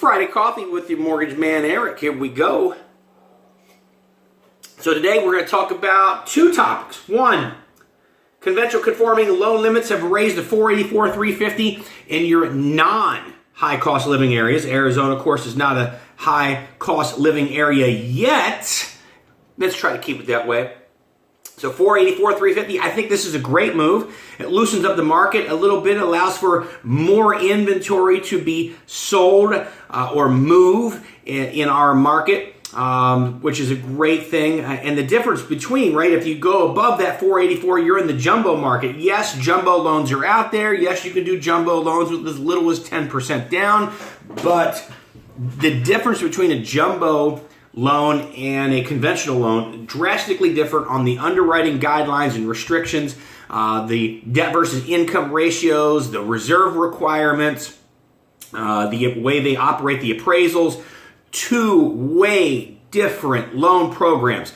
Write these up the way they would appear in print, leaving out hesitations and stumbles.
Friday Coffee with your mortgage man, Eric. Here we go. So today we're going to talk about two topics. One, conventional conforming loan limits have raised to 484, 350 in your non-high cost living areas. Arizona, of course, is not a high cost living area yet. Let's try to keep it that way. So 484, 350, I think this is a great move. It loosens up the market a little bit, allows for more inventory to be sold or move in our market, which is a great thing. And the difference between, right, if you go above that 484, you're in the jumbo market. Yes, jumbo loans are out there. Yes, you can do jumbo loans with as little as 10% down. But the difference between a jumbo loan and a conventional loan drastically different on the underwriting guidelines and restrictions, the debt versus income ratios, the reserve requirements, the way they operate the appraisals. Two way different loan programs.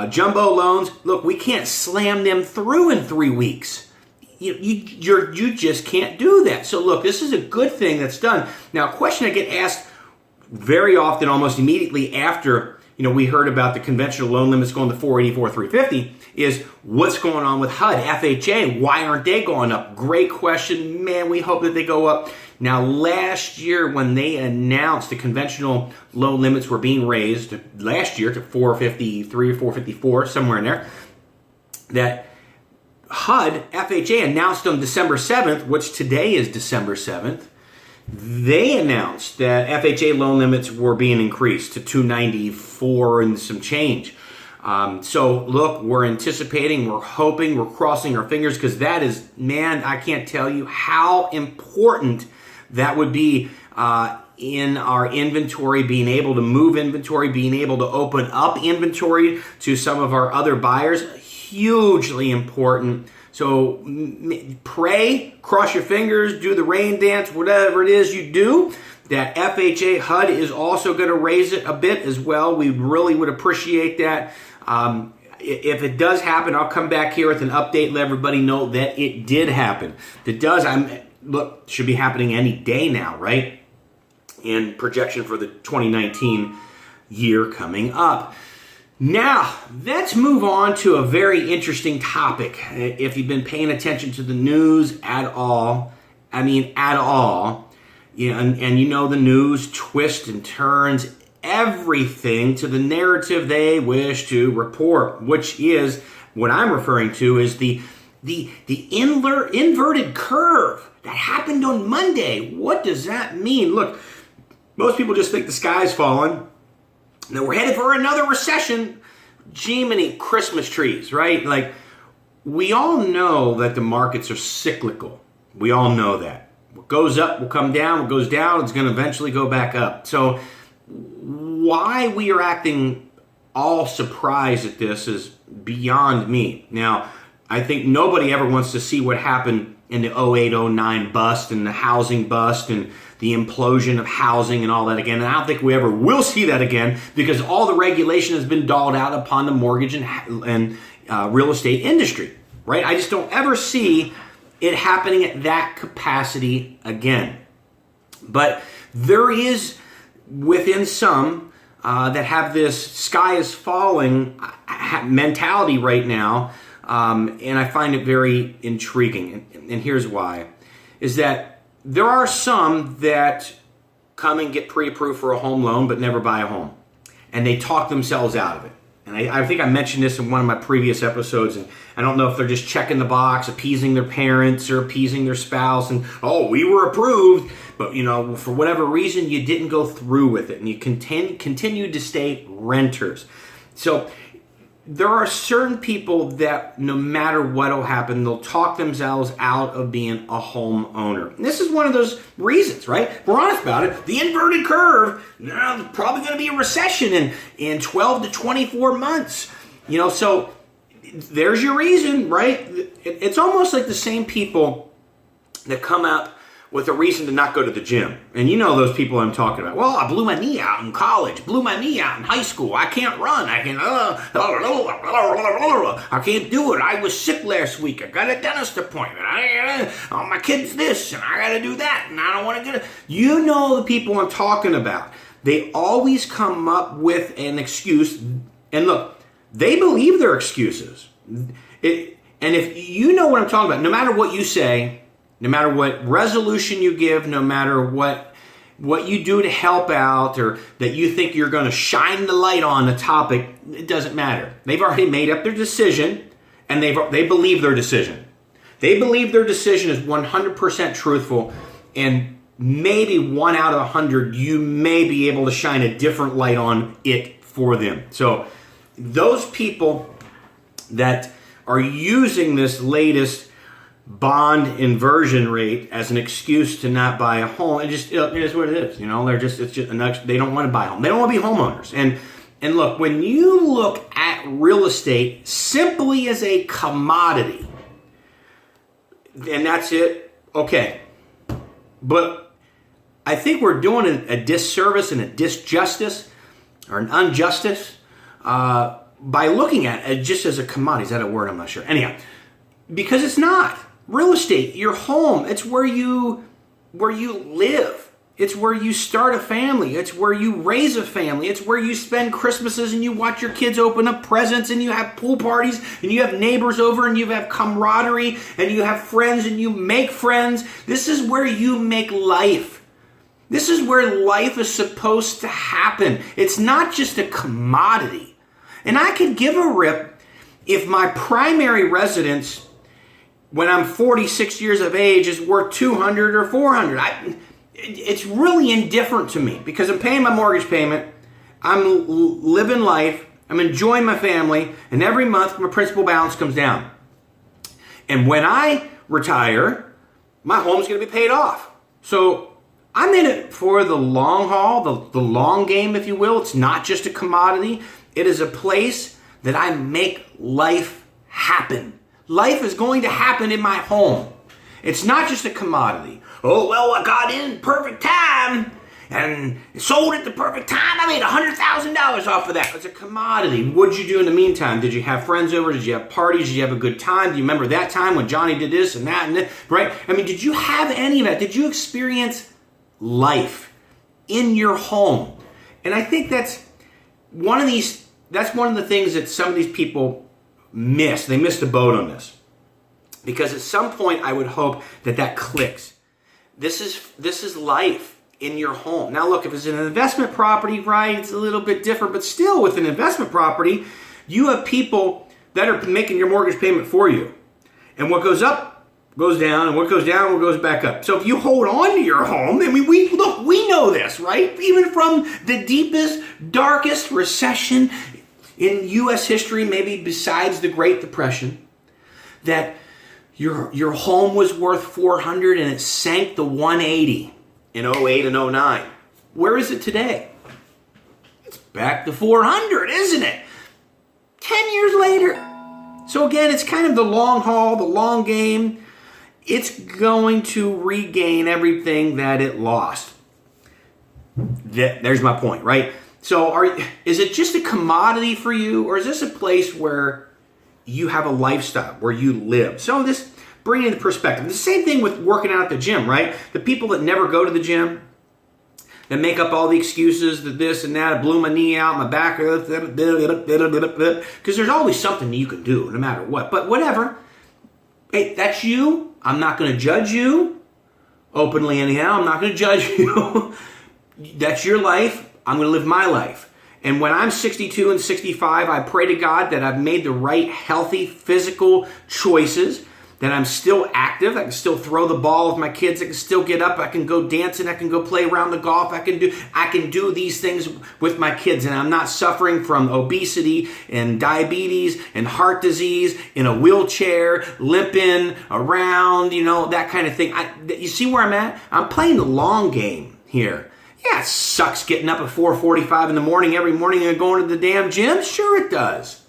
Jumbo loans, look, we can't slam them through in 3 weeks. You just can't do that. So look, this is a good thing that's done. Now, a question I get asked very often, almost immediately after we heard about the conventional loan limits going to 484, 350, is what's going on with HUD, FHA? Why aren't they going up? Great question. Man, we hope that they go up. Now, last year when they announced the conventional loan limits were being raised, last year to 453 or 454, somewhere in there, that HUD, FHA announced on December 7th, which today is December 7th, they announced that FHA loan limits were being increased to 294 and some change. So look, we're anticipating, we're hoping, we're crossing our fingers, because that is, man, I can't tell you how important that would be in our inventory, being able to move inventory, being able to open up inventory to some of our other buyers. Hugely important. So pray, cross your fingers, do the rain dance, whatever it is you do, that FHA HUD is also going to raise it a bit as well. We really would appreciate that. If it does happen, I'll come back here with an update, let everybody know that it did happen. Look, should be happening any day now, right? In projection for the 2019 year coming up. Now, let's move on to a very interesting topic. If you've been paying attention to the news at all, and the news twists and turns everything to the narrative they wish to report, which is what I'm referring to is the inverted curve that happened on Monday. What does that mean? Look, most people just think the sky's falling. Now we're headed for another recession. Jiminy Christmas trees, right? Like, we all know that the markets are cyclical. We all know that. What goes up will come down. What goes down, it's going to eventually go back up. So why we are acting all surprised at this is beyond me. Now, I think nobody ever wants to see what happened in the 08-09 bust and the housing bust and the implosion of housing and all that again. And I don't think we ever will see that again, because all the regulation has been dolled out upon the mortgage and real estate industry, right? I just don't ever see it happening at that capacity again. But there is within some that have this sky is falling mentality right now. And I find it very intriguing. And here's why. Is that there are some that come and get pre-approved for a home loan but never buy a home. And they talk themselves out of it. And I think I mentioned this in one of my previous episodes. And I don't know if they're just checking the box, appeasing their parents or appeasing their spouse. And, oh, we were approved. But, for whatever reason, you didn't go through with it. And you continued to stay renters. So there are certain people that no matter what will happen, they'll talk themselves out of being a homeowner. And this is one of those reasons, right? We're honest about it. The inverted curve, there's probably going to be a recession in 12 to 24 months. So there's your reason, right? It's almost like the same people that come up with a reason to not go to the gym. And you know those people I'm talking about. Well, I blew my knee out in college, blew my kney out in high school. I can't run. I can't do it. I was sick last week. I got a dentist appointment. My kid's this, and I got to do that, and I don't want to get it. You know the people I'm talking about. They always come up with an excuse. And look, they believe their excuses. And if you know what I'm talking about, no matter what you say, no matter what resolution you give, no matter what you do to help out, or that you think you're going to shine the light on a topic, it doesn't matter. They've already made up their decision, and they believe their decision. They believe their decision is 100% truthful, and maybe 1 out of 100, you may be able to shine a different light on it for them. So those people that are using this latest bond inversion rate as an excuse to not buy a home, it is what it is. You know, they don't want to buy a home. They don't want to be homeowners. And look, when you look at real estate simply as a commodity, and that's it, okay. But I think we're doing a disservice and a disjustice, or an injustice, by looking at it just as a commodity. Is that a word? I'm not sure. Anyhow, because it's not. Real estate, your home, it's where you live. It's where you start a family. It's where you raise a family. It's where you spend Christmases and you watch your kids open up presents, and you have pool parties, and you have neighbors over, and you have camaraderie, and you have friends, and you make friends. This is where you make life. This is where life is supposed to happen. It's not just a commodity. And I could give a rip if my primary residence, when I'm 46 years of age, is worth 200 or 400. It's really indifferent to me, because I'm paying my mortgage payment, I'm living life, I'm enjoying my family, and every month my principal balance comes down. And when I retire, my home's going to be paid off. So I'm in it for the long haul, the long game, if you will. It's not just a commodity. It is a place that I make life happen. Life is going to happen in my home. It's not just a commodity. Oh, well, I got in perfect time and sold at the perfect time. I made $100,000 off of that. It's a commodity. What did you do in the meantime? Did you have friends over? Did you have parties? Did you have a good time? Do you remember that time when Johnny did this and that and this? Right? I mean, did you have any of that? Did you experience life in your home? And I think that's one of the things that some of these people miss. They missed the boat on this, because at some point I would hope that clicks. This is life in your home. Now look, if it's an investment property, right, it's a little bit different, but still, with an investment property, you have people that are making your mortgage payment for you, and what goes up goes down, and what goes down goes back up. So if you hold on to your home, I mean, we know this, right? Even from the deepest, darkest recession in U.S. history, maybe besides the Great Depression, that your home was worth $400 and it sank to $180 in 08 and 09. Where is it today? It's back to $400, isn't it? 10 years later. So again, it's kind of the long haul, the long game. It's going to regain everything that it lost. There's my point, right? So is it just a commodity for you, or is this a place where you have a lifestyle, where you live? So this bring it into perspective. The same thing with working out at the gym, right? The people that never go to the gym, that make up all the excuses, that this and that, I blew my knee out, my back, because there's always something you can do, no matter what. But whatever. Hey, that's you. I'm not going to judge you. Openly anyhow, I'm not going to judge you. That's your life. I'm going to live my life. And when I'm 62 and 65, I pray to God that I've made the right, healthy, physical choices, that I'm still active. I can still throw the ball with my kids. I can still get up. I can go dancing. I can go play around the golf. I can do these things with my kids. And I'm not suffering from obesity and diabetes and heart disease, in a wheelchair, limping around, that kind of thing. You see where I'm at? I'm playing the long game here. Yeah, it sucks getting up at 4:45 in the morning every morning and going to the damn gym. Sure it does.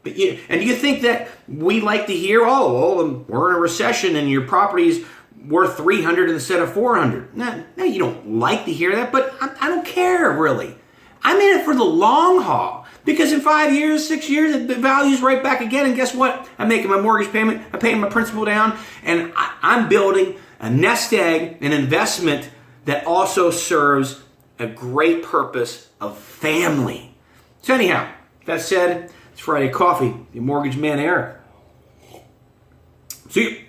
But do you think that we like to hear, we're in a recession and your property's worth 300 instead of 400. Now you don't like to hear that, but I don't care really. I'm in it for the long haul. Because in 5 years, 6 years, the value's right back again. And guess what? I'm making my mortgage payment. I'm paying my principal down. And I'm building a nest egg, an investment that also serves a great purpose of family. So anyhow, that said, it's Friday Coffee, the Mortgage Man Eric. See you.